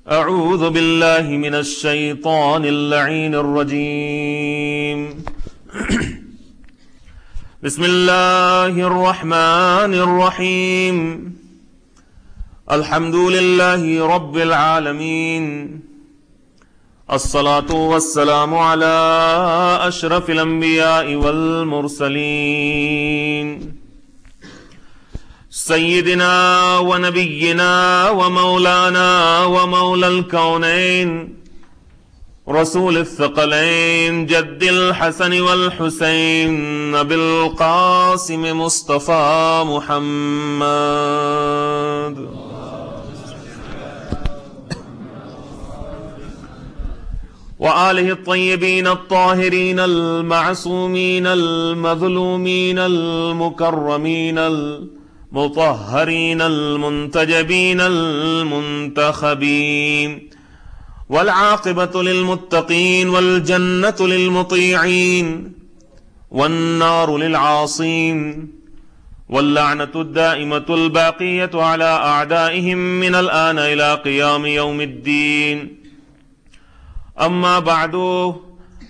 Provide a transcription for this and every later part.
أعوذ بالله من الشيطان اللعين الرجيم بسم الله الرحمن الرحيم الحمد لله رب العالمين الصلاة والسلام على أشرف الأنبياء والمرسلين سيدنا ونبينا ومولانا ومولى الكونين رسول الثقلين جد الحسن والحسين نبي القاسم مصطفى محمد وآله الطيبين الطاهرين المعصومين المظلومين المكرمين المطهرين المنتجبين المنتخبين والعاقبة للمتقين والجنة للمطيعين والنار للعاصين واللعنة الدائمة الباقية على أعدائهم من الآن إلى قيام يوم الدين أما بعد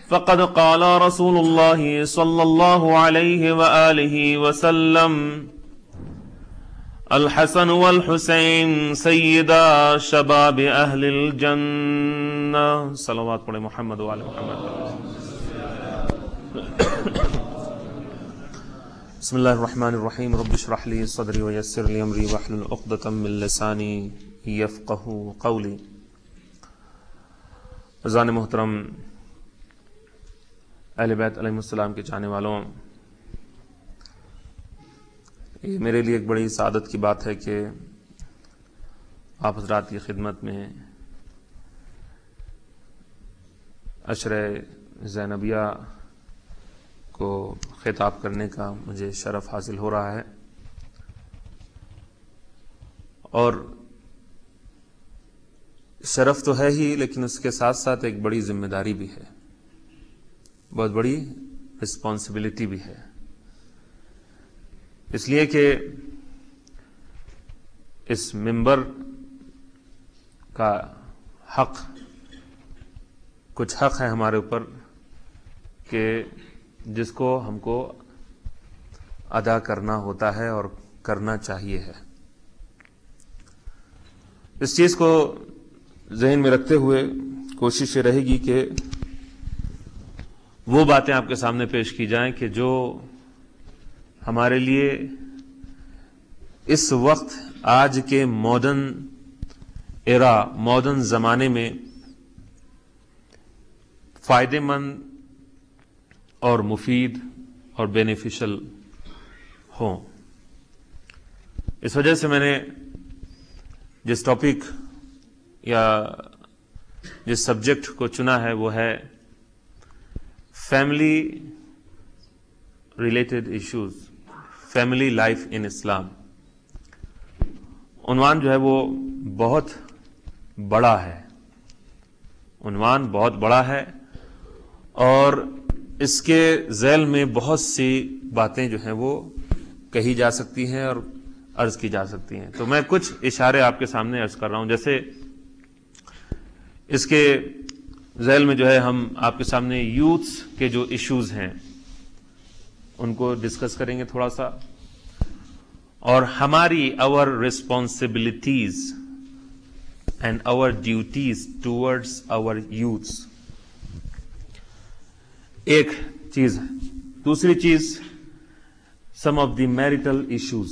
فقد قال رسول الله صلى الله عليه وآله وسلم الحسن والحسين سيدا شباب أهل الجنة صلوات پڑھیں محمد وعلى محمد بسم الله الرحمن الرحيم رب اشرح لي صدري ويسر لي أمري واحلل عقدة من لساني يفقهوا قولي عزیزان محترم، اہل بیت علیہ السلام کے چاہنے والوں، یہ میرے لیے ایک بڑی سعادت کی بات ہے کہ آپ حضرات کی خدمت میں عشرہ زینبیہ کو خطاب کرنے کا مجھے شرف حاصل ہو رہا ہے، اور شرف تو ہے ہی، لیکن اس کے ساتھ ساتھ ایک بڑی ذمہ داری بھی ہے، بہت بڑی رسپانسبلٹی بھی ہے، اس لیے کہ اس منبر کا حق، کچھ حق ہے ہمارے اوپر کہ جس کو ہم کو ادا کرنا ہوتا ہے اور کرنا چاہیے ہے۔ اس چیز کو ذہن میں رکھتے ہوئے کوشش یہ رہے گی کہ وہ باتیں آپ کے سامنے پیش کی جائیں کہ جو ہمارے لیے اس وقت آج کے ماڈرن زمانے میں فائدے مند اور مفید اور بینیفیشل ہوں۔ اس وجہ سے میں نے جس ٹاپک یا جس سبجیکٹ کو چنا ہے وہ ہے family related issues, family life in Islam. عنوان جو ہے وہ بہت بڑا ہے، عنوان بہت بڑا ہے، اور اس کے ذیل میں بہت سی باتیں جو ہیں وہ کہی جا سکتی ہیں اور عرض کی جا سکتی ہیں۔ تو میں کچھ اشارے آپ کے سامنے عرض کر رہا ہوں۔ جیسے اس کے ذیل میں جو ہے ہم آپ کے سامنے یوتھس کے جو ایشوز ہیں ان کو ڈسکس کریں گے تھوڑا سا، اور ہماری our responsibilities and our duties towards our youths، ایک چیز۔ دوسری چیز some of the marital issues،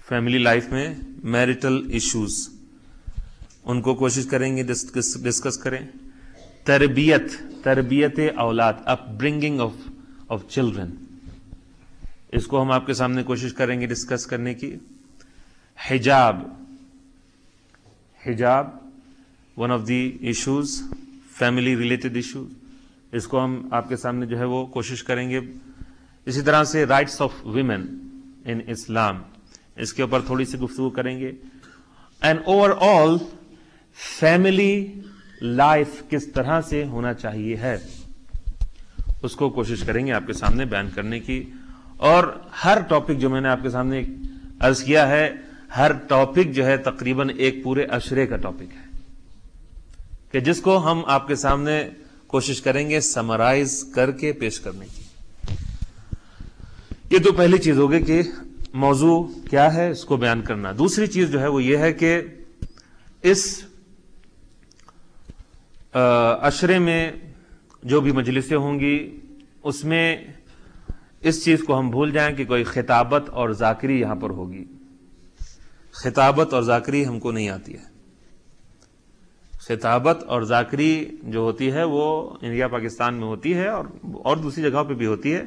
family life میں marital issues، ان کو کوشش کریں گے ڈسکس کریں۔ تربیت اولاد، اپ برنگنگ آف چلڈرن، اس کو ہم آپ کے سامنے کوشش کریں گے ڈسکس کرنے کی۔ حجاب one of the issues, family related issues, اس کو ہم آپ کے سامنے جو ہے وہ کوشش کریں گے۔ اسی طرح سے رائٹس آف ویمن ان اسلام، اس کے اوپر تھوڑی سی گفتگو کریں گے۔ And over all family life کس طرح سے ہونا چاہیے ہے، اس کو کوشش کریں گے آپ کے سامنے بیان کرنے کی۔ اور ہر ٹاپک جو میں نے آپ کے سامنے عرض کیا ہے، ہر ٹاپک جو ہے تقریباً ایک پورے عشرے کا ٹاپک ہے کہ جس کو ہم آپ کے سامنے کوشش کریں گے سمرائز کر کے پیش کرنے کی. یہ تو پہلی چیز ہوگی کہ موضوع کیا ہے اس کو بیان کرنا. دوسری چیز جو ہے وہ یہ ہے کہ اس عشرے میں جو بھی مجلسیں ہوں گی اس میں اس چیز کو ہم بھول جائیں کہ کوئی خطابت اور ذاکری یہاں پر ہوگی. خطابت اور ذاکری ہم کو نہیں آتی ہے. خطابت اور ذاکری جو ہوتی ہے وہ انڈیا پاکستان میں ہوتی ہے اور دوسری جگہوں پہ بھی ہوتی ہے,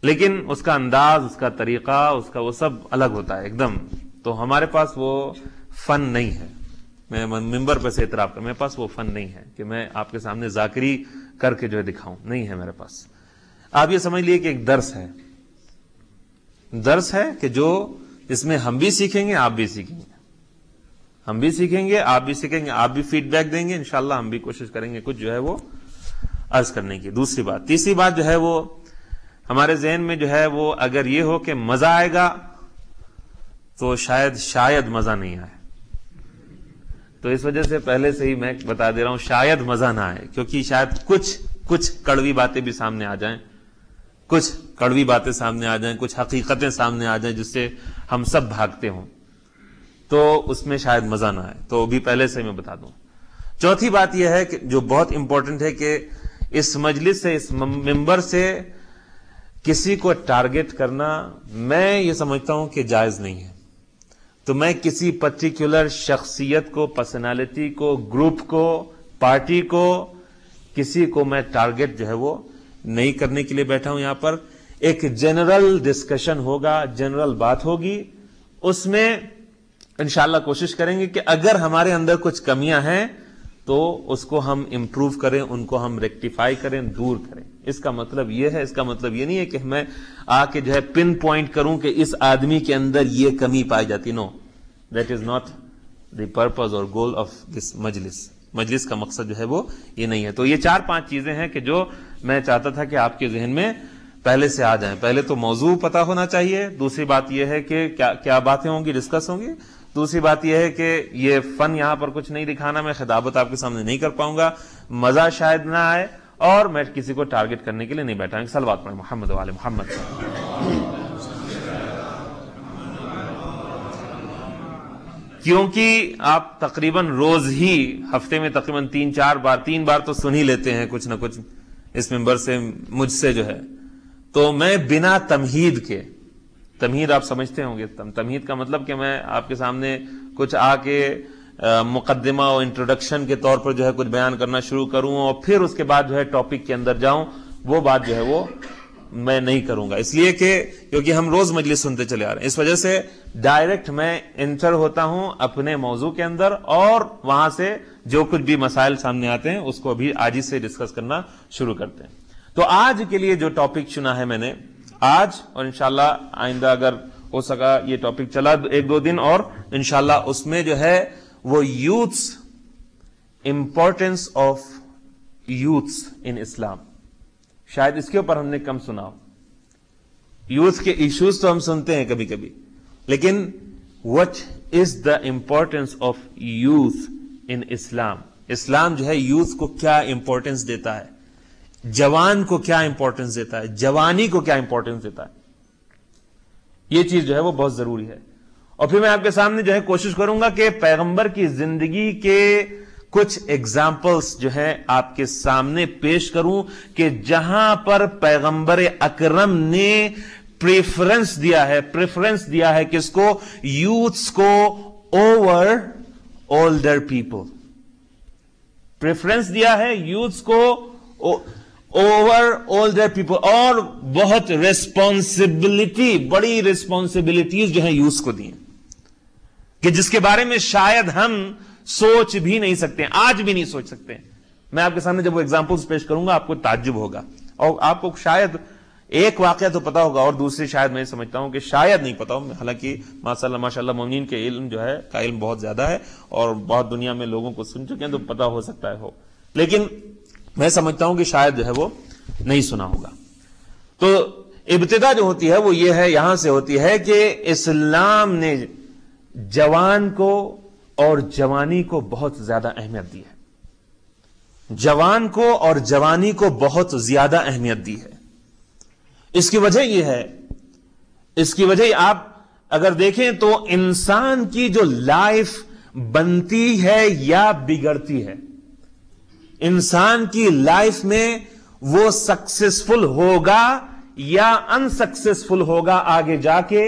لیکن اس کا انداز, اس کا طریقہ, اس کا وہ سب الگ ہوتا ہے ایک دم. تو ہمارے پاس وہ فن نہیں ہے. میں ممبر پہ سے اعتراف کروں, میرے پاس وہ فن نہیں ہے کہ میں آپ کے سامنے ذاکری کر کے جو ہے دکھاؤں, نہیں ہے میرے پاس. آپ یہ سمجھ لیے کہ ایک درس ہے, درس ہے کہ جو اس میں ہم بھی سیکھیں گے, آپ بھی سیکھیں گے, ہم بھی سیکھیں گے, آپ بھی سیکھیں گے, آپ بھی فیڈ بیک دیں گے, انشاءاللہ ہم بھی کوشش کریں گے کچھ جو ہے وہ عرض کرنے کی. دوسری بات, تیسری بات جو ہے وہ ہمارے ذہن میں جو ہے وہ اگر یہ ہو کہ مزہ آئے گا تو شاید مزہ نہیں آئے. تو اس وجہ سے پہلے سے ہی میں بتا دے رہا ہوں شاید مزہ نہ آئے, کیونکہ شاید کچھ کڑوی باتیں بھی سامنے آ جائیں, کچھ کڑوی باتیں سامنے آ جائیں, کچھ حقیقتیں سامنے آ جائیں جس سے ہم سب بھاگتے ہوں, تو اس میں شاید مزہ نہ آئے. تو بھی پہلے سے میں بتا دوں. چوتھی بات یہ ہے کہ جو بہت امپورٹنٹ ہے کہ اس مجلس سے, اس ممبر سے کسی کو ٹارگٹ کرنا میں یہ سمجھتا ہوں کہ جائز نہیں ہے. تو میں کسی پرٹیکولر شخصیت کو, پرسنالٹی کو, گروپ کو, پارٹی کو, کسی کو میں ٹارگٹ جو ہے وہ نہیں کرنے کے لیے بیٹھا ہوں. یہاں پر ایک جنرل ڈسکشن ہوگا, جنرل بات ہوگی, اس میں انشاءاللہ کوشش کریں گے کہ اگر ہمارے اندر کچھ کمیاں ہیں تو اس کو ہم امپروو کریں, ان کو ہم ریکٹیفائی کریں, دور کریں. اس کا مطلب یہ ہے, اس کا مطلب یہ نہیں ہے کہ میں آ کے جو ہے پن پوائنٹ کروں کہ اس آدمی کے اندر یہ کمی پائی جاتی. No, that is not the purpose اور گول آف دس مجلس. مجلس کا مقصد جو ہے وہ یہ نہیں ہے. تو یہ 4-5 چیزیں ہیں کہ جو میں چاہتا تھا کہ آپ کے ذہن میں پہلے سے آ جائیں. پہلے تو موضوع پتا ہونا چاہیے. دوسری بات یہ ہے کہ کیا باتیں ہوں گی, ڈسکس ہوں گی. دوسری بات یہ ہے کہ یہ فن یہاں پر کچھ نہیں دکھانا, میں خطابت آپ کے سامنے نہیں کر پاؤں گا, مزہ شاید نہ آئے, اور میں کسی کو ٹارگٹ کرنے کے لیے نہیں بیٹھا ہوں. صلوات پڑھیں محمد و آل محمد. کیونکہ آپ تقریباً روز ہی, ہفتے میں تقریباً 3 بار تو سن ہی لیتے ہیں کچھ نہ کچھ اس ممبر سے, مجھ سے جو ہے. تو میں بنا تمہید کے, تمہید آپ سمجھتے ہوں گے, تمہید کا مطلب کہ میں آپ کے سامنے کچھ آ کے مقدمہ اور انٹروڈکشن کے طور پر جو ہے کچھ بیان کرنا شروع کروں اور پھر اس کے بعد جو ہے ٹاپک کے اندر جاؤں, وہ بات جو ہے وہ میں نہیں کروں گا. اس لیے کہ کیونکہ ہم روز مجلس سنتے چلے آ رہے ہیں, اس وجہ سے ڈائریکٹ میں انٹر ہوتا ہوں اپنے موضوع کے اندر, اور وہاں سے جو کچھ بھی مسائل سامنے آتے ہیں اس کو بھی آج ہی سے ڈسکس کرنا شروع کرتے ہیں. تو آج کے لیے جو ٹاپک چنا ہے میں نے آج, اور انشاءاللہ آئندہ اگر ہو سکا یہ ٹاپک چلا 1-2 دن, اور انشاءاللہ اس میں جو ہے وہ یوتھس, امپورٹنس آف یوتھس ان اسلام. شاید اس کے اوپر ہم نے کم سنا ہو. یوتھ کے ایشوز تو ہم سنتے ہیں کبھی کبھی, لیکن what is the importance of youth in Islam. اسلام جو ہے یوتھ کو کیا امپورٹنس دیتا ہے, جوان کو کیا امپورٹنس دیتا ہے, جوانی کو کیا امپورٹنس دیتا ہے, یہ چیز جو ہے وہ بہت ضروری ہے. اور پھر میں آپ کے سامنے جو ہے کوشش کروں گا کہ پیغمبر کی زندگی کے کچھ ایگزامپلس جو ہے آپ کے سامنے پیش کروں کہ جہاں پر پیغمبر اکرم نے پریفرنس دیا ہے کس کو, یوتھس کو اوور اولڈر پیپل. پریفرنس دیا ہے یوتھس کو اوور اولڈر پیپل, اور بہت بڑی ریسپانسبلٹیز جو ہیں یوتھس کو دی ہیں کہ جس کے بارے میں شاید ہم سوچ بھی نہیں سکتے, آج بھی نہیں سوچ سکتے. میں آپ کے سامنے جب وہ ایگزامپلز پیش کروں گا آپ کو تعجب ہوگا, اور آپ کو شاید ایک واقعہ تو پتا ہوگا اور دوسری شاید میں سمجھتا ہوں کہ شاید نہیں پتا ہو. حالانکہ ماشاء اللہ مومنین کے علم جو ہے کا علم بہت زیادہ ہے اور بہت دنیا میں لوگوں کو سن چکے ہیں, تو پتا ہو سکتا ہے ہو, لیکن میں سمجھتا ہوں کہ شاید جو ہے وہ نہیں سنا ہوگا. تو ابتدا جو ہوتی ہے وہ یہ ہے, یہاں سے ہوتی ہے کہ اسلام نے جوان کو اور جوانی کو بہت زیادہ اہمیت دی ہے، جوان کو اور جوانی کو بہت زیادہ اہمیت دی ہے۔ اس کی وجہ یہ ہے، اس کی وجہ آپ اگر دیکھیں تو انسان کی جو لائف بنتی ہے یا بگڑتی ہے، انسان کی لائف میں وہ سکسیسفل ہوگا یا انسکسیسفل ہوگا آگے جا کے،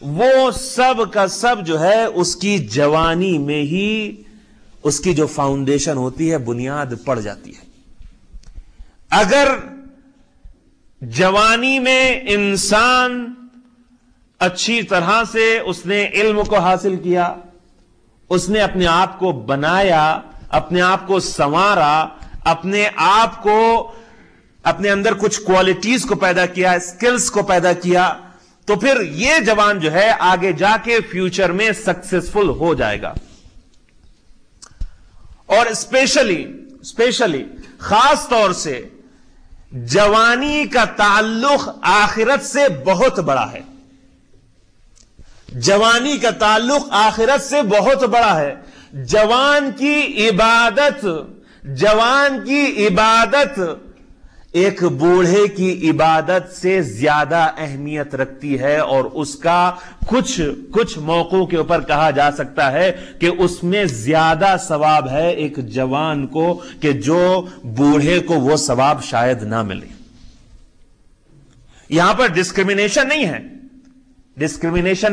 وہ سب کا سب جو ہے اس کی جوانی میں ہی اس کی جو فاؤنڈیشن ہوتی ہے، بنیاد پڑ جاتی ہے۔ اگر جوانی میں انسان اچھی طرح سے اس نے علم کو حاصل کیا، اس نے اپنے آپ کو بنایا، اپنے آپ کو سنوارا، اپنے آپ کو اپنے اندر کچھ کوالٹیز کو پیدا کیا، اسکلز کو پیدا کیا، تو پھر یہ جوان جو ہے آگے جا کے فیوچر میں سکسیسفل ہو جائے گا۔ اور اسپیشلی خاص طور سے جوانی کا تعلق آخرت سے بہت بڑا ہے، جوانی کا تعلق آخرت سے بہت بڑا ہے۔ جوان کی عبادت ایک بوڑھے کی عبادت سے زیادہ اہمیت رکھتی ہے، اور اس کا کچھ موقعوں کے اوپر کہا جا سکتا ہے کہ اس میں زیادہ ثواب ہے ایک جوان کو کہ جو بوڑھے کو وہ ثواب شاید نہ ملے۔ یہاں پر ڈسکریمنیشن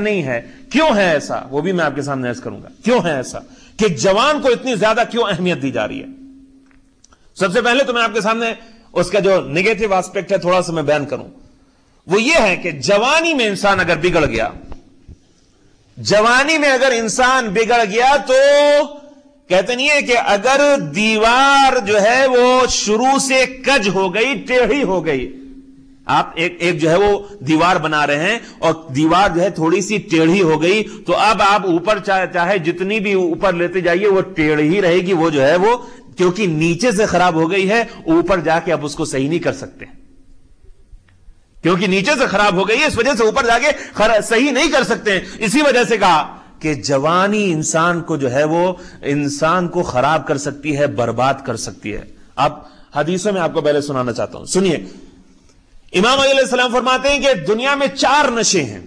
نہیں ہے۔ کیوں ہے ایسا، وہ بھی میں آپ کے سامنے عرض کروں گا۔ کیوں ہے ایسا کہ جوان کو اتنی زیادہ کیوں اہمیت دی جا رہی ہے؟ سب سے پہلے تو میں آپ کے سامنے اس کا جو نیگیٹو آسپیکٹ ہے تھوڑا سا میں بیان کروں، وہ یہ ہے کہ جوانی میں انسان اگر بگڑ گیا، جوانی میں اگر انسان بگڑ گیا تو کہتے نہیں ہے کہ اگر دیوار جو ہے وہ شروع سے کج ہو گئی، ٹیڑھی ہو گئی، آپ ایک جو ہے وہ دیوار بنا رہے ہیں اور دیوار جو ہے تھوڑی سی ٹیڑھی ہو گئی، تو اب آپ اوپر چاہے جتنی بھی اوپر لیتے جائیے وہ ٹیڑھی ہی رہے گی، وہ جو ہے وہ کیونکہ نیچے سے خراب ہو گئی ہے، اوپر جا کے اب اس کو صحیح نہیں کر سکتے، کیونکہ نیچے سے خراب ہو گئی ہے، اس وجہ سے اوپر جا کے صحیح نہیں کر سکتے ہیں۔ اسی وجہ سے کہا کہ جوانی انسان کو جو ہے وہ انسان کو خراب کر سکتی ہے، برباد کر سکتی ہے۔ اب حدیثوں میں آپ کو پہلے سنانا چاہتا ہوں، سنیے۔ امام علیہ السلام فرماتے ہیں کہ دنیا میں 4 نشے ہیں،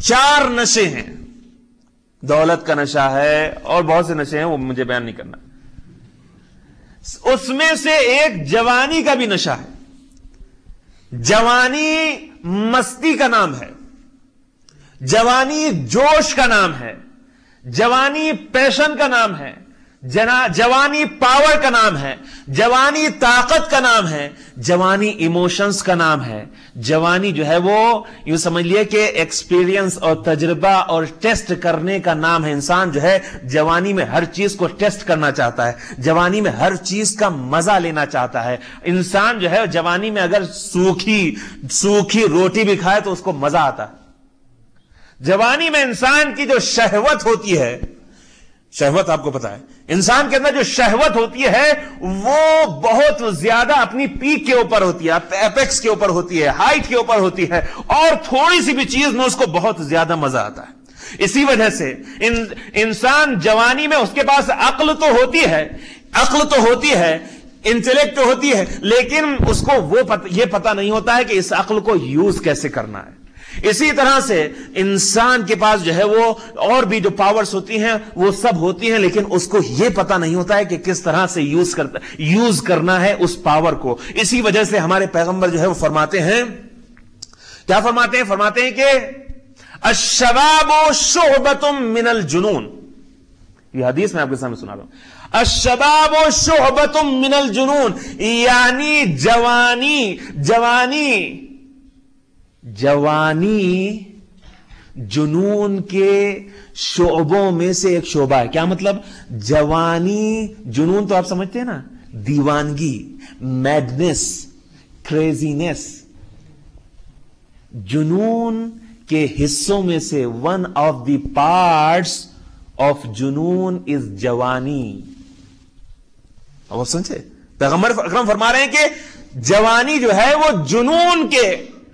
4 نشے ہیں۔ دولت کا نشہ ہے اور بہت سے نشے ہیں، وہ مجھے بیان نہیں کرنا۔ اس میں سے ایک جوانی کا بھی نشہ ہے۔ جوانی مستی کا نام ہے، جوانی جوش کا نام ہے، جوانی پیشن کا نام ہے، جوانی پاور کا نام ہے، جوانی طاقت کا نام ہے، جوانی ایموشنز کا نام ہے۔ جوانی جو ہے وہ یوں سمجھ لیے کہ ایکسپیرینس اور تجربہ اور ٹیسٹ کرنے کا نام ہے۔ انسان جو ہے جوانی میں ہر چیز کو ٹیسٹ کرنا چاہتا ہے، جوانی میں ہر چیز کا مزہ لینا چاہتا ہے۔ انسان جو ہے جوانی میں اگر سوکھی روٹی بھی کھائے تو اس کو مزہ آتا ہے۔ جوانی میں انسان کی جو شہوت ہوتی ہے، شہوت آپ کو پتا ہے، انسان کے اندر جو شہوت ہوتی ہے وہ بہت زیادہ اپنی پیک کے اوپر ہوتی ہے، ایپیکس کے اوپر ہوتی ہے، ہائٹ کے اوپر ہوتی ہے، اور تھوڑی سی بھی چیز میں اس کو بہت زیادہ مزہ آتا ہے۔ اسی وجہ سے انسان جوانی میں اس کے پاس عقل تو ہوتی ہے، انٹلیکٹ ہوتی ہے، لیکن اس کو یہ پتا نہیں ہوتا ہے کہ اس عقل کو یوز کیسے کرنا ہے۔ اسی طرح سے انسان کے پاس جو ہے وہ اور بھی جو پاورز ہوتی ہیں وہ سب ہوتی ہیں، لیکن اس کو یہ پتا نہیں ہوتا ہے کہ کس طرح سے یوز کرنا ہے اس پاور کو۔ اسی وجہ سے ہمارے پیغمبر جو ہے وہ فرماتے ہیں، کیا فرماتے ہیں؟ فرماتے ہیں کہ الشباب شعبۃ من الجنون۔ یہ حدیث میں آپ کے سامنے سنا رہا ہوں۔ الشباب شعبۃ من الجنون، یعنی جوانی جنون کے شعبوں میں سے ایک شعبہ ہے۔ کیا مطلب؟ جوانی، جنون تو آپ سمجھتے ہیں نا، دیوانگی، میڈنس، کریزینس۔ جنون کے حصوں میں سے one of the parts of جنون از جوانی۔ اب آپ سمجھے؟ پیغمبر اکرم فرما رہے ہیں کہ جوانی جو ہے وہ جنون کے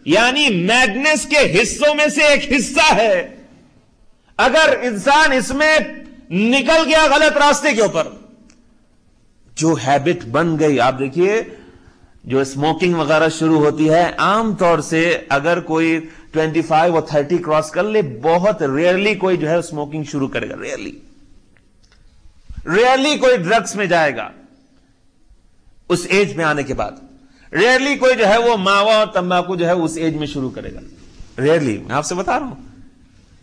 یعنی میڈنس کے حصوں میں سے ایک حصہ ہے۔ اگر انسان اس میں نکل گیا غلط راستے کے اوپر، جو ہیبٹ بن گئی، آپ دیکھیے جو اسموکنگ وغیرہ شروع ہوتی ہے، عام طور سے اگر کوئی 25 اور 30 کراس کر لے، بہت ریئرلی کوئی جو ہے اسموکنگ شروع کرے گا، ریئرلی کوئی ڈرگس میں جائے گا اس ایج میں آنے کے بعد، ریئرلی کوئی جو ہے وہ ماوا اور تمباکو جو ہے اس ایج میں شروع کرے گا، ریئرلی. میں آپ سے بتا رہا ہوں،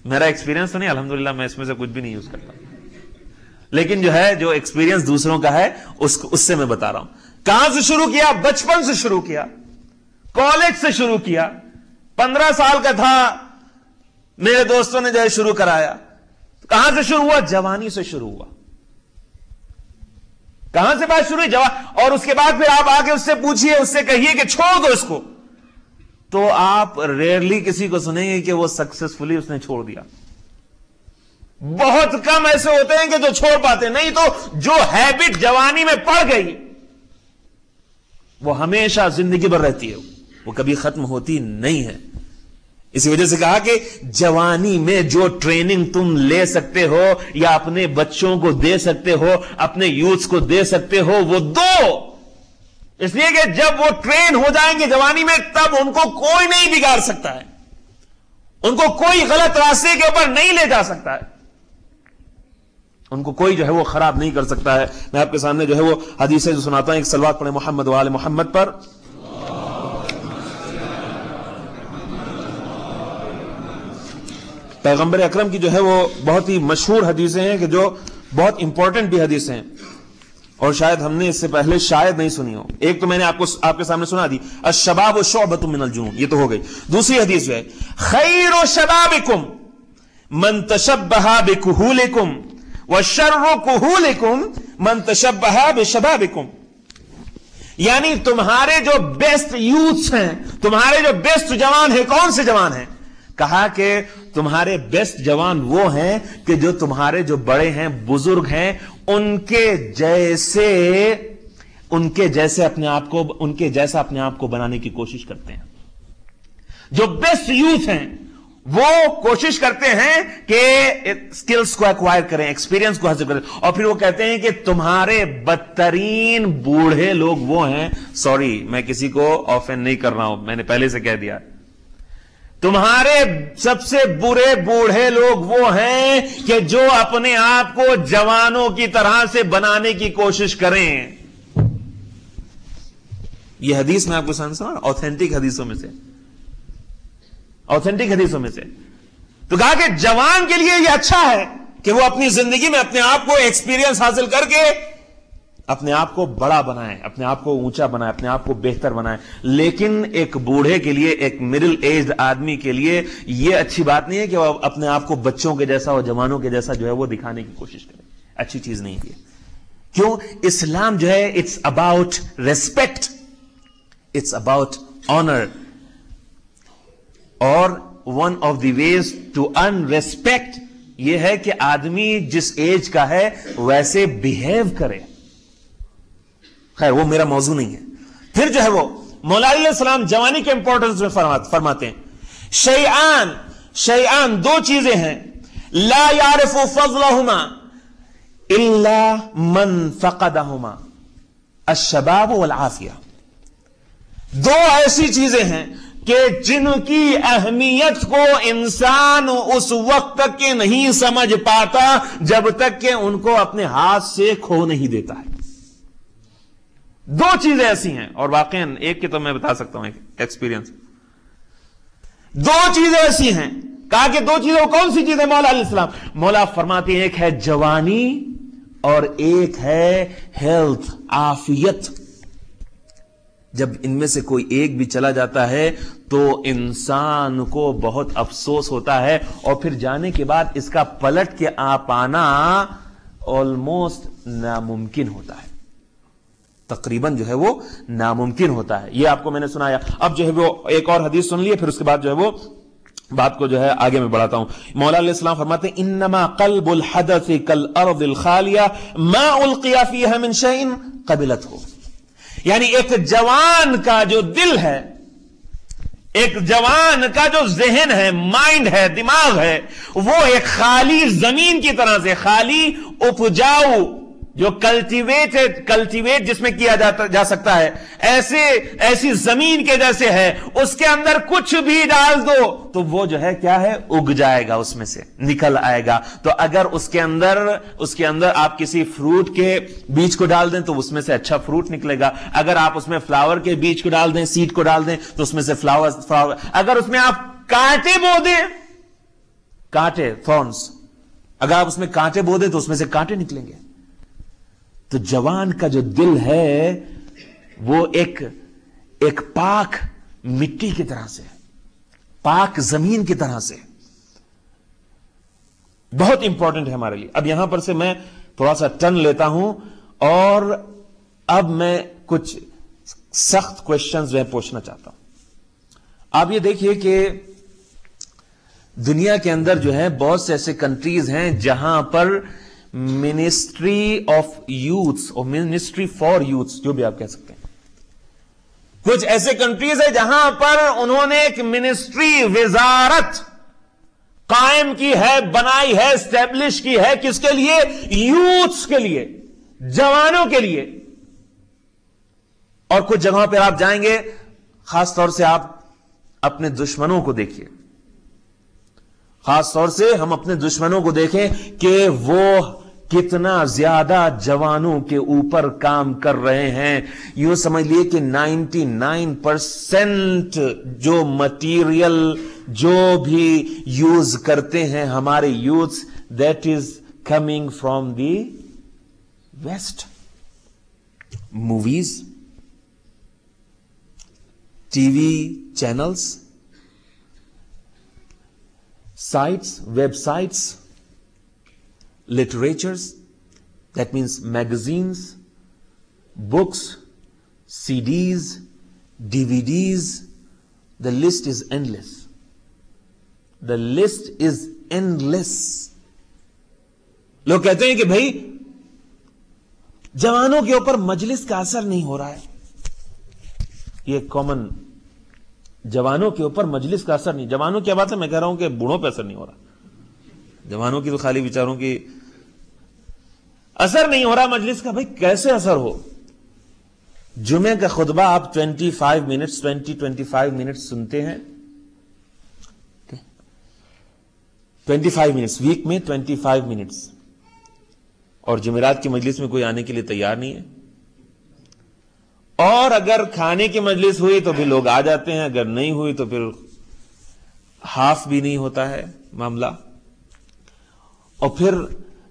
میرا ایکسپیرینس تو نہیں، الحمدللہ میں اس میں سے کچھ بھی نہیں یوز کرتا، لیکن جو ہے جو ایکسپیرینس دوسروں کا ہے اس سے میں بتا رہا ہوں. کہاں سے شروع کیا؟ بچپن سے شروع کیا، کالج سے شروع کیا. 15 سال کا تھا، میرے دوستوں نے جو ہے شروع کرایا. کہاں سے شروع ہوا؟ جوانی سے شروع ہوا. کہاں سے بات شروع ہوئی؟ اور اس کے بعد پھر آپ آگے اس سے پوچھئے، اس سے کہیے کہ چھوڑ دو اس کو، تو آپ ریئرلی کسی کو سنیں گے کہ وہ سکسیسفلی اس نے چھوڑ دیا. بہت کم ایسے ہوتے ہیں کہ جو چھوڑ پاتے، نہیں تو جو ہیبٹ جوانی میں پڑ گئی وہ ہمیشہ زندگی بھر رہتی ہے، وہ کبھی ختم ہوتی نہیں ہے. اسی وجہ سے کہا کہ جوانی میں جو ٹریننگ تم لے سکتے ہو یا اپنے بچوں کو دے سکتے ہو، اپنے یوتھ کو دے سکتے ہو، وہ دو. اس لیے کہ جب وہ ٹرین ہو جائیں گے جوانی میں، تب ان کو کوئی نہیں بگاڑ سکتا ہے، ان کو کوئی غلط راستے کے اوپر نہیں لے جا سکتا ہے، ان کو کوئی جو ہے وہ خراب نہیں کر سکتا ہے. میں آپ کے سامنے جو ہے وہ حدیثیں جو سناتا ہوں، ایک صلوات پڑھیں محمد و آل محمد پر. پیغمبر اکرم کی جو ہے وہ بہت ہی مشہور حدیثیں ہیں کہ جو بہت امپورٹنٹ بھی حدیثیں ہیں، اور شاید ہم نے اس سے پہلے شاید نہیں سنی ہو. ایک تو میں نے آپ کے سامنے سنا دی، الشباب شعبۃ من الجنون، یہ تو ہو گئی. دوسری حدیث جو ہے خیر شبابکم من تشبہ بکہولکم وشر کہولکم من تشبہ بشبابکم. یعنی تمہارے جو بیسٹ یوتھس ہیں، تمہارے جو بیسٹ جوان ہیں، کون سے جوان ہیں؟ کہا کہ تمہارے بیسٹ جوان وہ ہیں کہ جو تمہارے جو بڑے ہیں، بزرگ ہیں، ان کے جیسے اپنے آپ کو بنانے کی کوشش کرتے ہیں. جو بیسٹ یوتھ ہیں وہ کوشش کرتے ہیں کہ سکلز کو ایکوائر کریں، ایکسپیرینس کو حاصل کریں، اور پھر وہ کہتے ہیں کہ تمہارے بدترین بوڑھے لوگ وہ ہیں، سوری میں کسی کو آفینڈ نہیں کر رہا ہوں، میں نے پہلے سے کہہ دیا، تمہارے سب سے برے بوڑھے لوگ وہ ہیں کہ جو اپنے آپ کو جوانوں کی طرح سے بنانے کی کوشش کریں. یہ حدیث میں آپ کو سنا، آتھینٹک حدیثوں میں سے، آتھینٹک حدیثوں میں سے. تو کہا کہ جوان کے لیے یہ اچھا ہے کہ وہ اپنی زندگی میں اپنے آپ کو ایکسپیرینس حاصل کر کے اپنے آپ کو بڑا بنائیں، اپنے آپ کو اونچا بنائیں، اپنے آپ کو بہتر بنائیں. لیکن ایک بوڑھے کے لیے، ایک مڈل ایجڈ آدمی کے لیے یہ اچھی بات نہیں ہے کہ وہ اپنے آپ کو بچوں کے جیسا اور جوانوں کے جیسا جو ہے وہ دکھانے کی کوشش کرے. اچھی چیز نہیں ہے. کیوں؟ اسلام جو ہے it's about respect, it's about honour. اور one of the ways to earn respect یہ ہے کہ آدمی جس ایج کا ہے ویسے بہیو کرے. خیر وہ میرا موضوع نہیں ہے. پھر جو ہے وہ مولا علیہ السلام جوانی کے امپورٹنس میں فرماتے ہیں شیئان دو چیزیں ہیں، لا یعرف فضلہما الا من فقدہما، الشباب والعافیہ. دو ایسی چیزیں ہیں کہ جن کی اہمیت کو انسان اس وقت تک کے نہیں سمجھ پاتا جب تک کہ ان کو اپنے ہاتھ سے کھو نہیں دیتا ہے. دو چیزیں ایسی ہیں، اور واقعا ایک کی تو میں بتا سکتا ہوں ایکسپیرینس. دو چیزیں ایسی ہیں، کہا کہ دو چیزیں، وہ کون سی چیزیں؟ مولا علیہ السلام مولا فرماتے ہیں ایک ہے جوانی اور ایک ہے ہیلتھ، عافیت. جب ان میں سے کوئی ایک بھی چلا جاتا ہے تو انسان کو بہت افسوس ہوتا ہے، اور پھر جانے کے بعد اس کا پلٹ کے آ پانا آلموسٹ ناممکن ہوتا ہے، تقریباً جو ہے وہ ناممکن ہوتا ہے. یہ آپ کو میں نے سنایا. اب جو ہے وہ ایک اور حدیث سن لیے، پھر اس کے بعد جو ہے وہ بات کو جو ہے آگے میں بڑھاتا ہوں. مولا علیہ السلام فرماتے ہیں انما قلب الحدث کالارض الخالیہ ما القی فیہا من شیء قبلتہ. یعنی ایک جوان کا جو دل ہے ایک جوان کا جو ذہن ہے، مائنڈ ہے، دماغ ہے، وہ ایک خالی زمین کی طرح سے، خالی اپجاؤ جو کلٹیویٹ جس میں کیا جا سکتا ہے، ایسی زمین کے جیسے ہے، اس کے اندر کچھ بھی ڈال دو تو وہ جو ہے کیا ہے، اگ جائے گا، اس میں سے نکل آئے گا۔ تو اگر اس کے اندر آپ کسی فروٹ کے بیج کو ڈال دیں تو اس میں سے اچھا فروٹ نکلے گا، اگر آپ اس میں فلاور کے بیج کو ڈال دیں، سیڈ کو ڈال دیں تو اس میں سے فلاور، اگر اس میں آپ کانٹے بو دیں، کانٹے، تھورنز، اگر آپ اس میں کانٹے بو دیں تو اس میں سے کانٹے نکلیں گے۔ تو جوان کا جو دل ہے وہ ایک پاک مٹی کی طرح سے، پاک زمین کی طرح سے، بہت امپورٹنٹ ہے ہمارے لیے۔ اب یہاں پر سے میں تھوڑا سا ٹرن لیتا ہوں اور اب میں کچھ سخت کوشچنز میں پوچھنا چاہتا ہوں۔ آپ یہ دیکھیے کہ دنیا کے اندر جو ہے بہت سے ایسے کنٹریز ہیں جہاں پر منسٹری آف یوتھس اور منسٹری فار یوتھس، جو بھی آپ کہہ سکتے ہیں، کچھ ایسے کنٹریز ہیں جہاں پر انہوں نے ایک منسٹری، وزارت قائم کی ہے، بنائی ہے، اسٹیبلش کی ہے، کس کے لیے؟ یوتھس کے لیے، جوانوں کے لیے۔ اور کچھ جگہوں پہ آپ جائیں گے، خاص طور سے آپ اپنے دشمنوں کو دیکھیے، خاص طور سے ہم اپنے دشمنوں کو دیکھیں کہ وہ کتنا زیادہ جوانوں کے اوپر کام کر رہے ہیں۔ یوں سمجھ لیے کہ 99% جو مٹیریل جو بھی یوز کرتے ہیں ہمارے youth, that is coming from the west. Movies, TV وی چینلز، sites, websites, literatures, that means magazines, books, CDs, DVDs, the list is endless. The list is endless. لوگ کہتے ہیں کہ بھائی جوانوں کے اوپر مجلس کا اثر نہیں ہو رہا ہے، یہ کامن، جوانوں کے اوپر مجلس کا اثر نہیں۔ جوانوں کی بات ہے، میں کہہ رہا ہوں کہ بوڑھوں پہ اثر نہیں ہو رہا، جوانوں کی تو خالی بیچاروں کی اثر نہیں ہو رہا مجلس کا۔ بھائی کیسے اثر ہو؟ جمعے کا خطبہ آپ 25 منٹس سنتے ہیں، 25 منٹس ویک میں 25 منٹس، اور جمعرات کی مجلس میں کوئی آنے کے لیے تیار نہیں ہے، اور اگر کھانے کی مجلس ہوئی تو پھر لوگ آ جاتے ہیں، اگر نہیں ہوئی تو پھر ہاف بھی نہیں ہوتا ہے معاملہ۔ اور پھر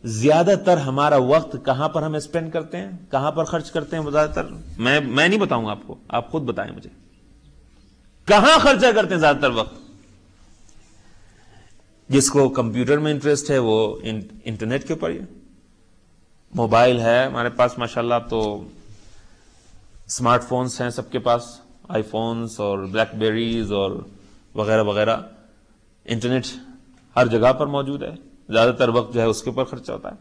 زیادہ تر ہمارا وقت کہاں پر ہم اسپینڈ کرتے ہیں، کہاں پر خرچ کرتے ہیں؟ زیادہ تر میں نہیں بتاؤں گا آپ کو، آپ خود بتائیں مجھے کہاں خرچہ کرتے ہیں زیادہ تر وقت۔ جس کو کمپیوٹر میں انٹرسٹ ہے وہ انٹرنیٹ کے اوپر، موبائل ہے ہمارے پاس ماشاءاللہ، تو اسمارٹ فونز ہیں سب کے پاس، آئی فونز اور بلیک بیریز اور وغیرہ وغیرہ، انٹرنیٹ ہر جگہ پر موجود ہے، زیادہ تر وقت جو ہے اس کے اوپر خرچہ ہوتا ہے۔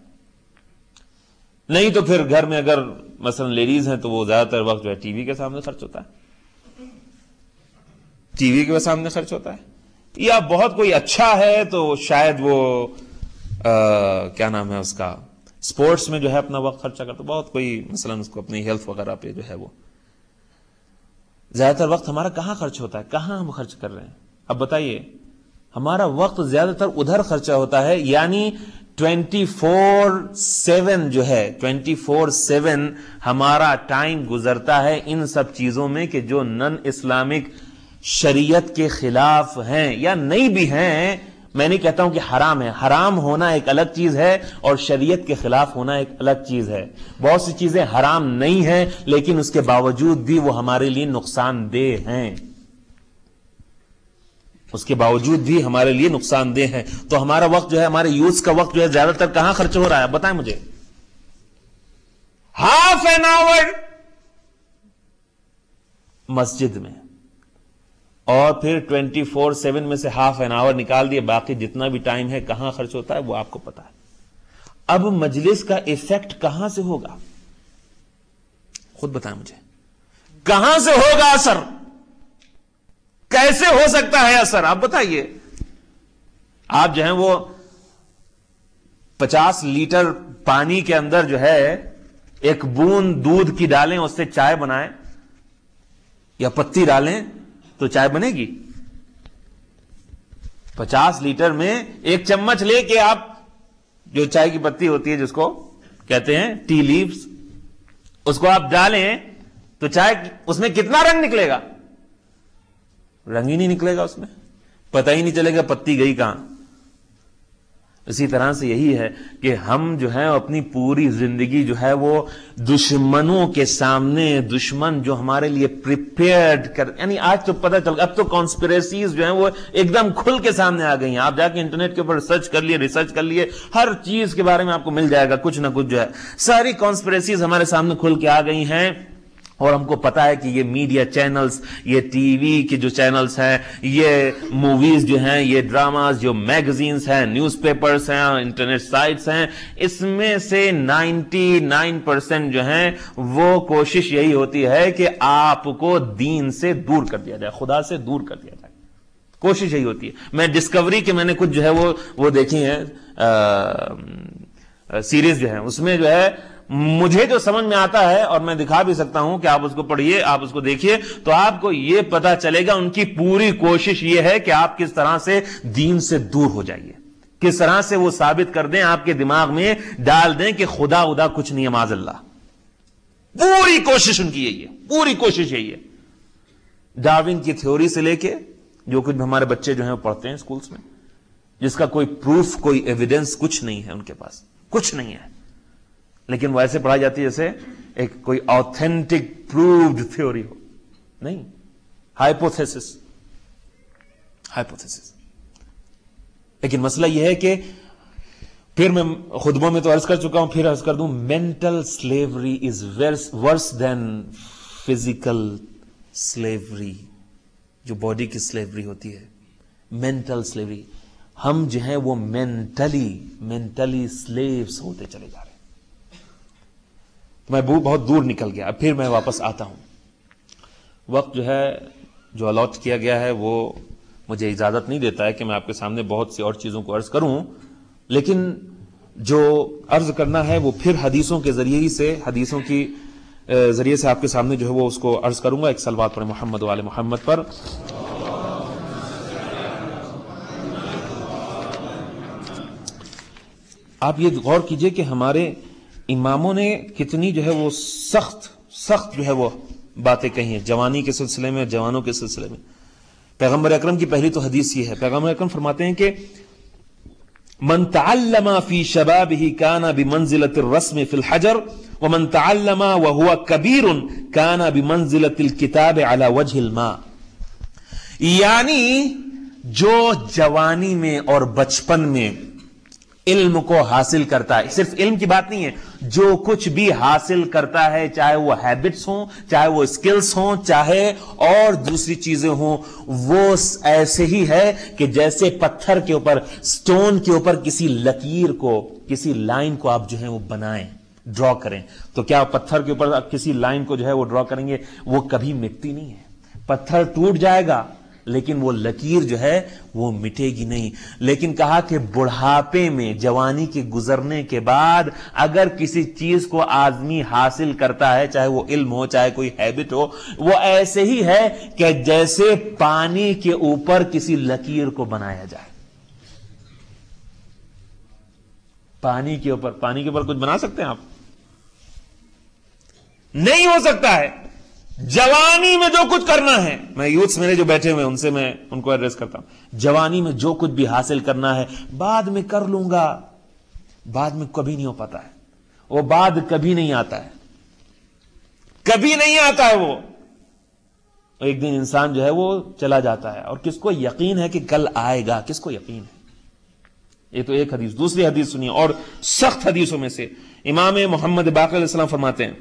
نہیں تو پھر گھر میں اگر مثلا لیڈیز ہیں تو وہ زیادہ تر وقت جو ہے ٹی وی کے سامنے خرچ ہوتا ہے، ٹی وی کے سامنے خرچ ہوتا ہے، یا بہت کوئی اچھا ہے تو شاید وہ کیا نام ہے اس کا، سپورٹس میں جو ہے اپنا وقت خرچہ کرتا، بہت کوئی مثلا اس کو اپنی ہیلتھ وغیرہ پہ جو ہے وہ۔ زیادہ تر وقت ہمارا کہاں خرچ ہوتا ہے، کہاں ہم خرچ کر رہے ہیں؟ اب بتائیے، ہمارا وقت زیادہ تر ادھر خرچہ ہوتا ہے، یعنی 24/7 جو ہے، 24/7 ہمارا ٹائم گزرتا ہے ان سب چیزوں میں کہ جو نن اسلامک شریعت کے خلاف ہیں یا نہیں بھی ہیں۔ میں نہیں کہتا ہوں کہ حرام ہے، حرام ہونا ایک الگ چیز ہے اور شریعت کے خلاف ہونا ایک الگ چیز ہے۔ بہت سی چیزیں حرام نہیں ہیں لیکن اس کے باوجود بھی وہ ہمارے لیے نقصان دہ ہیں، اس کے باوجود بھی ہمارے لیے نقصان دہ ہیں۔ تو ہمارا وقت جو ہے، ہمارے یوتھ کا وقت جو ہے زیادہ تر کہاں خرچ ہو رہا ہے؟ بتائیں مجھے۔ ہاف این آور مسجد میں، اور پھر 24/7 میں سے ہاف این آور نکال دیے، باقی جتنا بھی ٹائم ہے کہاں خرچ ہوتا ہے وہ آپ کو پتا ہے۔ اب مجلس کا ایفیکٹ کہاں سے ہوگا؟ خود بتائیں مجھے، کہاں سے ہوگا اثر؟ کیسے ہو سکتا ہے اثر؟ آپ بتائیے. آپ جو ہیں وہ 50 لیٹر پانی کے اندر جو ہے ایک بوند دودھ کی ڈالیں, اس سے چائے بنائیں, یا پتی ڈالیں تو چائے بنے گی؟ 50 لیٹر میں ایک چمچ لے کے آپ, جو چائے کی پتی ہوتی ہے جس کو کہتے ہیں ٹی لیوز, اس کو آپ ڈالیں تو چائے اس میں کتنا رنگ نکلے گا؟ رنگ ہی نہیں نکلے گا, اس میں پتہ ہی نہیں چلے گا پتی گئی کہاں. اسی طرح سے یہی ہے کہ ہم جو ہے اپنی پوری زندگی جو ہے وہ دشمنوں کے سامنے, دشمن جو ہمارے لیے پریپیئرڈ کر, یعنی آج تو پتہ چل, اب تو کانسپریسیز جو ہیں وہ ایک دم کھل کے سامنے آ گئی ہیں. آپ جا کے انٹرنیٹ کے اوپر سرچ کر لیے, ریسرچ کر لیے, ہر چیز کے بارے میں آپ کو مل جائے گا کچھ نہ کچھ جو ہے. ساری کانسپریسیز ہمارے سامنے کھل کے آ گئی ہیں, اور ہم کو پتا ہے کہ یہ میڈیا چینلز, یہ ٹی وی کے جو چینلز ہیں, یہ موویز جو ہیں, یہ ڈراماز, جو میگزینز ہیں, نیوز پیپرز ہیں, انٹرنیٹ سائٹس ہیں, اس میں سے 99% جو ہیں وہ کوشش یہی ہوتی ہے کہ آپ کو دین سے دور کر دیا جائے, خدا سے دور کر دیا جائے. کوشش یہی ہوتی ہے. میں ڈسکوری کے میں نے کچھ جو ہے وہ دیکھی ہیں سیریز جو ہیں, اس میں جو ہے مجھے جو سمجھ میں آتا ہے, اور میں دکھا بھی سکتا ہوں کہ آپ اس کو پڑھیے, آپ اس کو دیکھیے, تو آپ کو یہ پتا چلے گا ان کی پوری کوشش یہ ہے کہ آپ کس طرح سے دین سے دور ہو جائیے, کس طرح سے وہ ثابت کر دیں, آپ کے دماغ میں ڈال دیں کہ خدا کچھ نہیں ہے, معاذ اللہ. پوری کوشش ان کی یہی ہے, پوری کوشش یہی ہے. ڈارون کی تھیوری سے لے کے جو کچھ ہمارے بچے جو ہیں وہ پڑھتے ہیں اسکولز میں, جس کا کوئی پروف, کوئی ایویڈنس کچھ نہیں ہے ان کے پاس, کچھ نہیں ہے, لیکن وہ ایسے پڑھائی جاتی ہے جیسے ایک کوئی آتھینٹک پرووڈ تھیوری ہو. نہیں, ہائپوتھیسس. لیکن مسئلہ یہ ہے کہ پھر میں خطبوں میں تو عرض کر چکا ہوں, پھر عرض کر دوں, مینٹل سلیوری از ورس دین فزیکل سلیوری. جو باڈی کی سلیوری ہوتی ہے, مینٹل سلیوری, ہم جو ہیں وہ مینٹلی سلیوز ہوتے چلے جا رہے ہیں. میں بہت دور نکل گیا, اب پھر میں واپس آتا ہوں. وقت جو ہے جو الاٹ کیا گیا ہے وہ مجھے اجازت نہیں دیتا ہے کہ میں آپ کے سامنے بہت سی اور چیزوں کو عرض کروں, لیکن جو عرض کرنا ہے وہ پھر حدیثوں کے ذریعے سے, حدیثوں کی ذریعے سے آپ کے سامنے جو ہے وہ اس کو عرض کروں گا. ایک صلوات پر محمد و آل محمد پر. آپ یہ غور کیجئے کہ ہمارے اماموں نے کتنی جو ہے وہ سخت جو ہے وہ باتیں کہی ہیں جوانی کے سلسلے میں, جوانوں کے سلسلے میں. پیغمبر اکرم کی پہلی تو حدیث یہ ہے, پیغمبر اکرم فرماتے ہیں کہ من تعلم فی شبابہ کان بمنزلۃ الرسم فی الحجر ومن تعلم وهو کبیر کان بمنزلۃ الکتاب علی وجہ الماء. یعنی جو جوانی میں اور بچپن میں علم کو حاصل کرتا ہے, صرف علم کی بات نہیں ہے, جو کچھ بھی حاصل کرتا ہے, چاہے وہ ہیبٹس ہوں, چاہے وہ اسکلز ہوں, چاہے اور دوسری چیزیں ہوں, وہ ایسے ہی ہے کہ جیسے پتھر کے اوپر, سٹون کے اوپر کسی لکیر کو, کسی لائن کو آپ جو ہے وہ بنائیں, ڈرا کریں, تو کیا پتھر کے اوپر کسی لائن کو جو ہے وہ ڈرا کریں گے, وہ کبھی مٹتی نہیں ہے. پتھر ٹوٹ جائے گا لیکن وہ لکیر جو ہے وہ مٹے گی نہیں. لیکن کہا کہ بڑھاپے میں, جوانی کے گزرنے کے بعد اگر کسی چیز کو آدمی حاصل کرتا ہے, چاہے وہ علم ہو, چاہے کوئی ہیبٹ ہو, وہ ایسے ہی ہے کہ جیسے پانی کے اوپر کسی لکیر کو بنایا جائے. پانی کے اوپر کچھ بنا سکتے ہیں آپ؟ نہیں ہو سکتا ہے. جوانی میں جو کچھ کرنا ہے, میں یوتھس میرے جو بیٹھے ہوئے ان سے میں ان کو ایڈریس کرتا ہوں, جوانی میں جو کچھ بھی حاصل کرنا ہے بعد میں کر لوں گا, بعد میں کبھی نہیں ہو پاتا ہے. وہ بعد کبھی نہیں آتا ہے, کبھی نہیں آتا ہے. وہ ایک دن انسان جو ہے وہ چلا جاتا ہے, اور کس کو یقین ہے کہ کل آئے گا؟ کس کو یقین ہے؟ یہ تو ایک حدیث. دوسری حدیث سنیے, اور سخت حدیثوں میں سے امام محمد باقر علیہ السلام فرماتے ہیں,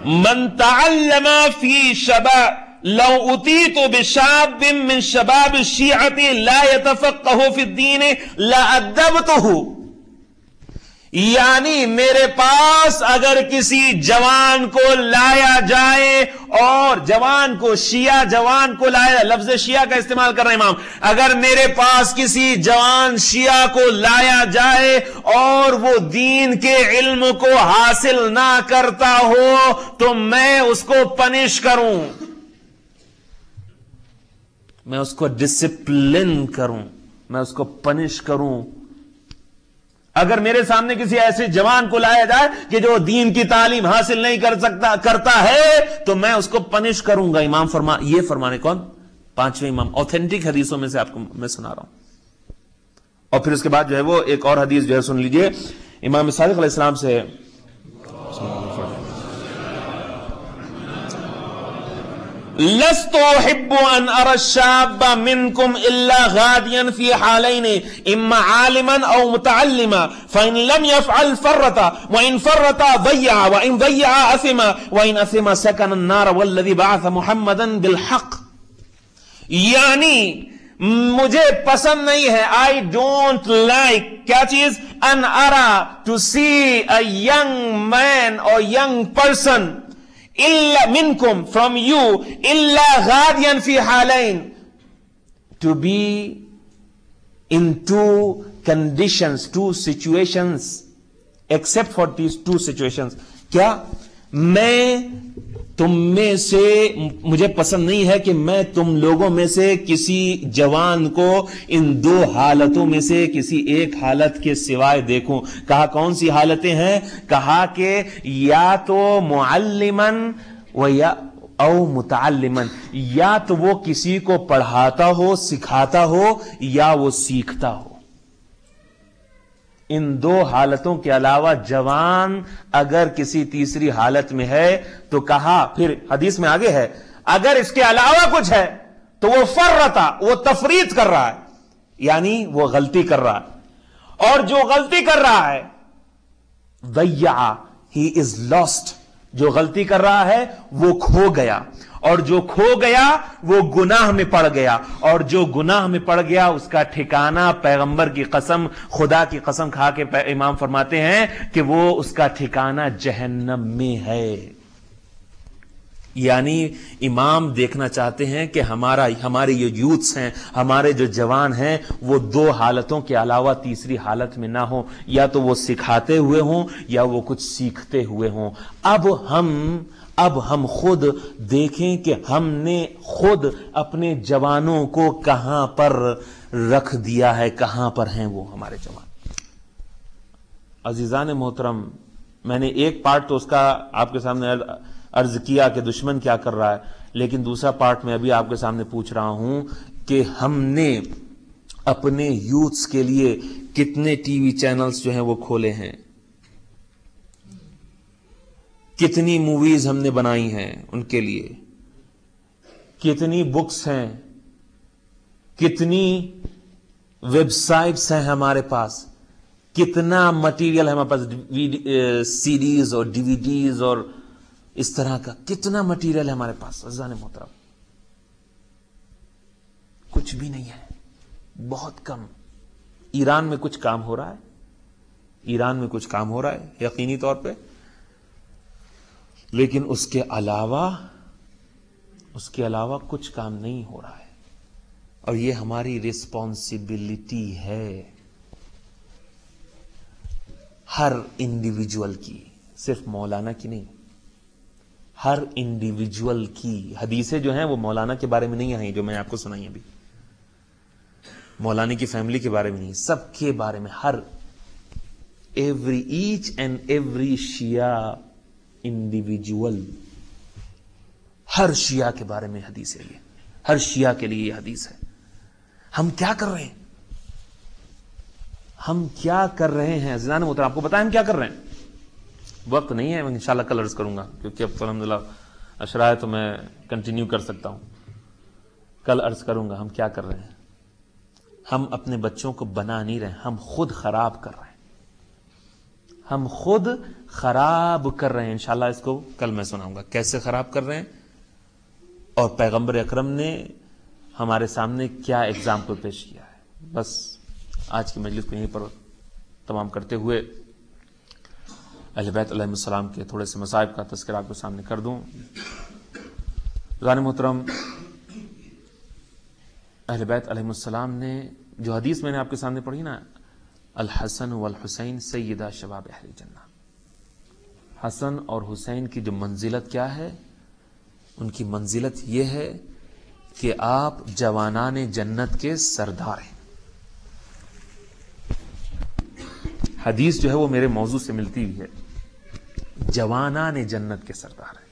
من تعلم فی شباب لو اتیت بشاب من شباب الشیعۃ لا يتفقه فی الدین لأدبته. یعنی میرے پاس اگر کسی جوان کو لایا جائے، اور جوان کو شیعہ جوان کو لایا، لفظ شیعہ کا استعمال کر رہے ہیں امام، اگر میرے پاس کسی جوان شیعہ کو لایا جائے اور وہ دین کے علم کو حاصل نہ کرتا ہو تو میں اس کو پنش کروں، میں اس کو ڈسپلن کروں، میں اس کو پنش کروں۔ اگر میرے سامنے کسی ایسے جوان کو لایا جائے کہ جو دین کی تعلیم حاصل نہیں کرتا ہے تو میں اس کو پنش کروں گا۔ امام یہ فرمانے کون؟ پانچویں امام، اوتھینٹک حدیثوں میں سے آپ کو میں سنا رہا ہوں۔ اور پھر اس کے بعد جو ہے وہ ایک اور حدیث جو ہے سن لیجئے، امام صادق علیہ السلام سے، لست احب ان ارى الشاب منكم الا غاديا في حالين، اما عالما او متعلما، فان لم يفعل فرط، وان فرط ضيع، وان ضيع اثم، وان اثم سكن النار والذي بعث محمدا بالحق۔ یعنی مجھے پسند نہیں ہے، I don't like، کیا چیز؟ ان ارى، to see a young man or young person، إِلَّا مِنْكُمْ، from you، إِلَّا غَادِيًا فِي حَالَيْن، to be in two conditions، two situations، except for these two situations۔ کیا؟ میں تم میں سے، مجھے پسند نہیں ہے کہ میں تم لوگوں میں سے کسی جوان کو ان دو حالتوں میں سے کسی ایک حالت کے سوائے دیکھوں۔ کہا کون سی حالتیں ہیں؟ کہا کہ یا تو معلمن او متعلمن، یا تو وہ کسی کو پڑھاتا ہو، سکھاتا ہو، یا وہ سیکھتا ہو۔ ان دو حالتوں کے علاوہ جوان اگر کسی تیسری حالت میں ہے تو کہا، پھر حدیث میں آگے ہے، اگر اس کے علاوہ کچھ ہے تو وہ فرطا، وہ تفریط کر رہا ہے، یعنی وہ غلطی کر رہا ہے، اور جو غلطی کر رہا ہے ضیع، ہی از لاسٹ، جو غلطی کر رہا ہے وہ کھو گیا، اور جو کھو گیا وہ گناہ میں پڑ گیا، اور جو گناہ میں پڑ گیا اس کا ٹھکانہ، پیغمبر کی قسم، خدا کی قسم کھا کے امام فرماتے ہیں کہ وہ اس کا ٹھکانہ جہنم میں ہے۔ یعنی امام دیکھنا چاہتے ہیں کہ ہمارے یہ یوتھس ہیں، ہمارے جو جوان ہیں، وہ دو حالتوں کے علاوہ تیسری حالت میں نہ ہوں، یا تو وہ سکھاتے ہوئے ہوں یا وہ کچھ سیکھتے ہوئے ہوں۔ اب ہم خود دیکھیں کہ ہم نے خود اپنے جوانوں کو کہاں پر رکھ دیا ہے، کہاں پر ہیں وہ ہمارے جوان۔ عزیزان محترم، میں نے ایک پارٹ تو اس کا آپ کے سامنے عرض کیا کہ دشمن کیا کر رہا ہے، لیکن دوسرا پارٹ میں ابھی آپ کے سامنے پوچھ رہا ہوں کہ ہم نے اپنے یوتھس کے لیے کتنے ٹی وی چینلز جو ہیں وہ کھولے ہیں، کتنی موویز ہم نے بنائی ہیں ان کے لیے، کتنی بکس ہیں، کتنی ویب سائٹس ہیں ہمارے پاس، کتنا مٹیریل ہے ہمارے پاس، سی ڈیز اور ڈی وی ڈیز اور اس طرح کا کتنا مٹیریل ہے ہمارے پاس۔ عزیزان محترم، کچھ بھی نہیں ہے، بہت کم۔ ایران میں کچھ کام ہو رہا ہے، ایران میں کچھ کام ہو رہا ہے یقینی طور پہ، لیکن اس کے علاوہ کچھ کام نہیں ہو رہا ہے، اور یہ ہماری ریسپانسبلٹی ہے، ہر انڈیویجول کی، صرف مولانا کی نہیں، ہر انڈیویجول کی۔ حدیثیں جو ہیں وہ مولانا کے بارے میں نہیں آئیں جو میں آپ کو سنائی ابھی، مولانا کی فیملی کے بارے میں نہیں، سب کے بارے میں، ہر each and every Shia individual, ہر شیعہ کے بارے میں حدیث ہے، یہ ہر شیعہ کے لیے یہ حدیث ہے۔ ہم کیا کر رہے ہیں؟ ہم کیا کر رہے ہیں عزیزان محترم؟ آپ کو بتائیں ہم کیا کر رہے ہیں؟ وقت نہیں ہے، میں انشاءاللہ کل عرض کروں گا، کیونکہ اب الحمدللہ عشرہ ہے تو میں کنٹینیو کر سکتا ہوں، کل عرض کروں گا ہم کیا کر رہے ہیں۔ ہم اپنے بچوں کو بنا نہیں رہے، ہم خود خراب کر رہے ہیں، ہم خود خراب کر رہے ہیں۔ انشاءاللہ اس کو کل میں سناؤں گا کیسے خراب کر رہے ہیں، اور پیغمبر اکرم نے ہمارے سامنے کیا ایگزامپل پیش کیا ہے۔ بس آج کی مجلس کو یہیں پر تمام کرتے ہوئے اہل بیت علیہ السلام کے تھوڑے سے مصائب کا تذکرہ آپ کے سامنے کر دوں. محترم، اہل بیت علیہ السلام نے جو حدیث میں نے آپ کے سامنے پڑھی نا، الحسن والحسین سیدہ شباب اہل جنہ، حسن اور حسین کی جو منزلت کیا ہے، ان کی منزلت یہ ہے کہ آپ جوانان جنت کے سردار ہیں. حدیث جو ہے وہ میرے موضوع سے ملتی ہوئی ہے. جوانان جنت کے سردار ہیں.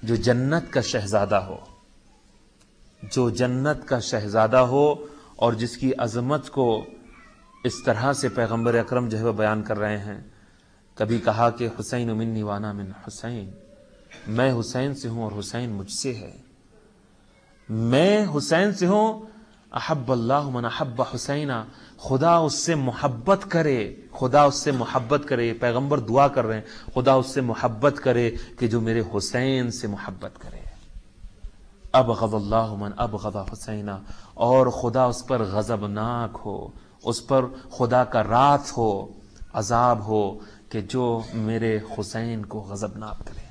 جو جنت کا شہزادہ ہو، جو جنت کا شہزادہ ہو اور جس کی عظمت کو اس طرح سے پیغمبر اکرم جو ہے وہ بیان کر رہے ہیں. کبھی کہا کہ حسین منی وانا من حسین، میں حسین سے ہوں اور حسین مجھ سے ہے. میں حسین سے ہوں. احب اللہ من احب حسینا، خدا اس سے محبت کرے، خدا اس سے محبت کرے. پیغمبر دعا کر رہے ہیں خدا اس سے محبت کرے کہ جو میرے حسین سے محبت کرے. ابغض اللہ من ابغض حسینا، اور خدا اس پر غضبناک ہو، اس پر خدا کا رات ہو، عذاب ہو کہ جو میرے حسین کو غضبناک کرے.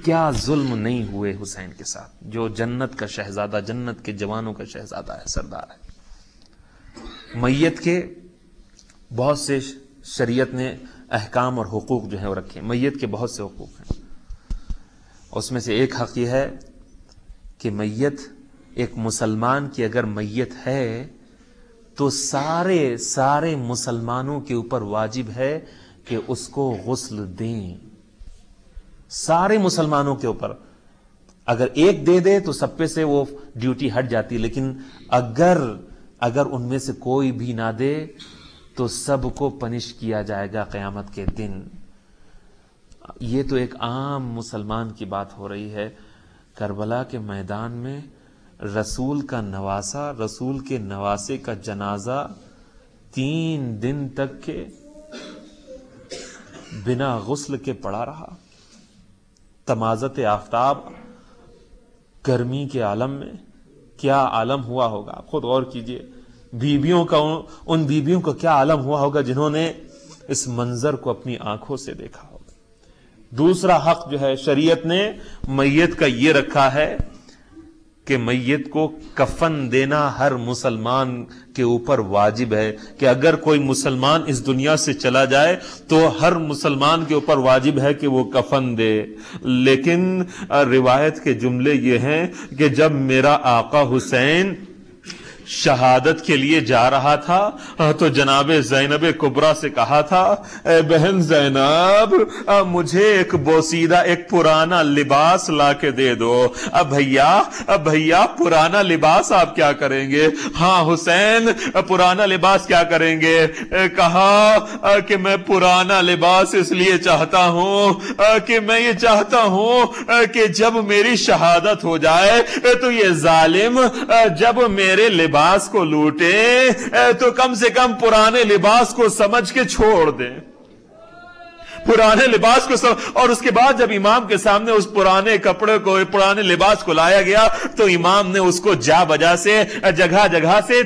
کیا ظلم نہیں ہوئے حسین کے ساتھ، جو جنت کا شہزادہ، جنت کے جوانوں کا شہزادہ ہے، سردار ہے. میت کے بہت سے شریعت نے احکام اور حقوق جو ہیں وہ رکھے. میت کے بہت سے حقوق ہیں. اس میں سے ایک حق یہ ہے کہ میت، ایک مسلمان کی اگر میت ہے تو سارے مسلمانوں کے اوپر واجب ہے کہ اس کو غسل دیں. سارے مسلمانوں کے اوپر. اگر ایک دے دے تو سب پہ سے وہ ڈیوٹی ہٹ جاتی، لیکن اگر ان میں سے کوئی بھی نہ دے تو سب کو پنش کیا جائے گا قیامت کے دن. یہ تو ایک عام مسلمان کی بات ہو رہی ہے. کربلا کے میدان میں رسول کا نواسا، رسول کے نواسے کا جنازہ 3 دن تک کے بنا غسل کے پڑا رہا. تمازت آفتاب، گرمی کے عالم میں کیا عالم ہوا ہوگا. خود غور کیجئے. ان بیویوں کا کیا عالم ہوا ہوگا جنہوں نے اس منظر کو اپنی آنکھوں سے دیکھا ہوگا. دوسرا حق جو ہے شریعت نے میت کا یہ رکھا ہے کہ میت کو کفن دینا ہر مسلمان کے اوپر واجب ہے. کہ اگر کوئی مسلمان اس دنیا سے چلا جائے تو ہر مسلمان کے اوپر واجب ہے کہ وہ کفن دے. لیکن روایت کے جملے یہ ہیں کہ جب میرا آقا حسین شہادت کے لیے جا رہا تھا تو جناب زینب کبریٰ سے کہا تھا، اے بہن زینب مجھے ایک بوسیدہ، ایک پرانا لباس لا کے دے دو. اب بھیا پرانا لباس آپ کیا کریں گے؟ ہاں حسین پرانا لباس کیا کریں گے؟ کہا کہ میں پرانا لباس اس لیے چاہتا ہوں کہ میں یہ چاہتا ہوں کہ جب میری شہادت ہو جائے تو یہ ظالم جب میرے لباس کو لوٹے تو کم سے کم پرانے لباس کو سمجھ کے چھوڑ دیں. پرانے لباس کو اور اس کے بعد جب امام کے سامنے اس پرانے کپڑے کو، پرانے لباس کو لایا گیا تو امام نے اس کو جا بجا سے جگہ جگہ سے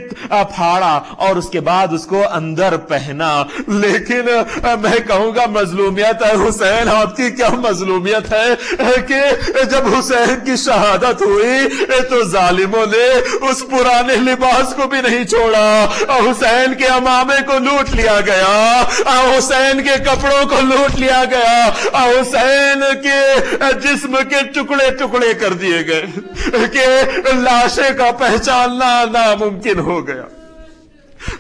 پھاڑا اور اس کے بعد اس کو اندر پہنا. لیکن میں کہوں گا مظلومیت ہے حسین، آپ کی کیا مظلومیت ہے کہ جب حسین کی شہادت ہوئی تو ظالموں نے اس پرانے لباس کو بھی نہیں چھوڑا. حسین کے عمامے کو لوٹ لیا گیا، حسین کے کپڑوں کو لوٹ لیا گیا، حسین کے جسم کے ٹکڑے ٹکڑے کر دیے گئے کہ لاشیں کا پہچاننا ناممکن ہو گیا.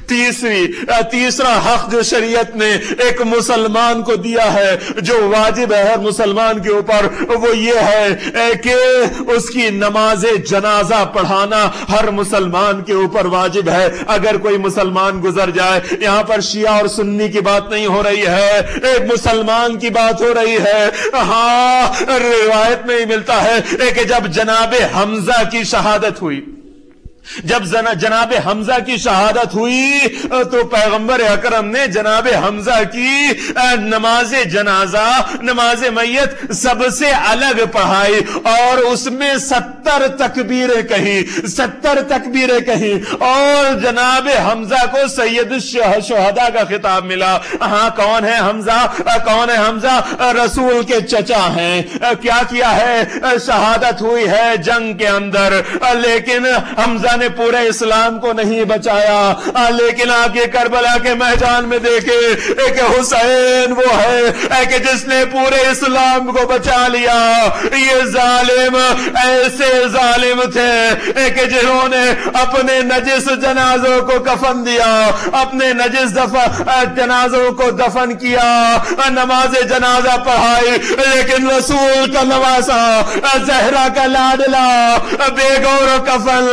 تیسرا حق جو شریعت نے ایک مسلمان کو دیا ہے، جو واجب ہے ہر مسلمان کے اوپر، وہ یہ ہے کہ اس کی نماز جنازہ پڑھانا ہر مسلمان کے اوپر واجب ہے. اگر کوئی مسلمان گزر جائے، یہاں پر شیعہ اور سنی کی بات نہیں ہو رہی ہے، ایک مسلمان کی بات ہو رہی ہے. ہاں روایت میں ہی ملتا ہے کہ جب جناب حمزہ کی شہادت ہوئی جب جناب حمزہ کی شہادت ہوئی تو پیغمبر اکرم نے جناب حمزہ کی نماز جنازہ نماز میت سب سے الگ پڑھائی اور اس میں 70 تکبیریں کہیں اور جناب حمزہ کو سید الشہداء کا خطاب ملا. ہاں کون ہے حمزہ؟ رسول کے چچا ہیں. کیا ہے؟ شہادت ہوئی ہے جنگ کے اندر، لیکن حمزہ نے پورے اسلام کو نہیں بچایا، لیکن آگے کربلا کے میدان میں دیکھے کہ حسین وہ ہے کہ جس نے پورے اسلام کو بچا لیا. یہ ظالم ایسے ظالم تھے کہ جنہوں نے اپنے نجس جنازوں کو کفن دیا، اپنے نجس جنازوں کو دفن کیا، نماز جنازہ پڑھائی، لیکن رسول کا نواسا، زہرا کا لاڈلا بے گور و کفن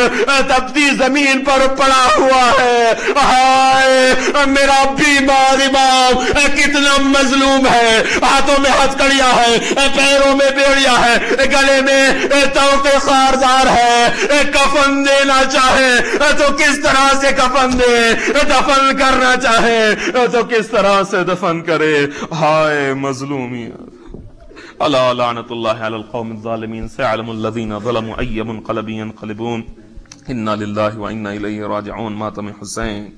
تپتی زمین پر پڑا ہوا ہے. ہائے میرا بیمار امام کتنا مظلوم ہے، ہاتھوں میں ہتھکڑیاں ہے، پیروں میں بیڑیاں ہے، گلے میں توقے خاردار ہے. کفن دینا چاہے تو کس طرح سے کفن دے، دفن کرنا چاہے تو کس طرح سے دفن کرے. ہائے مظلومیت. الا لعنت اللہ علی القوم الظالمین سيعلم الذین ظلموا ای منقلب ينقلبون. انا للہ و انا الیہ راجعون. ماتم حسین.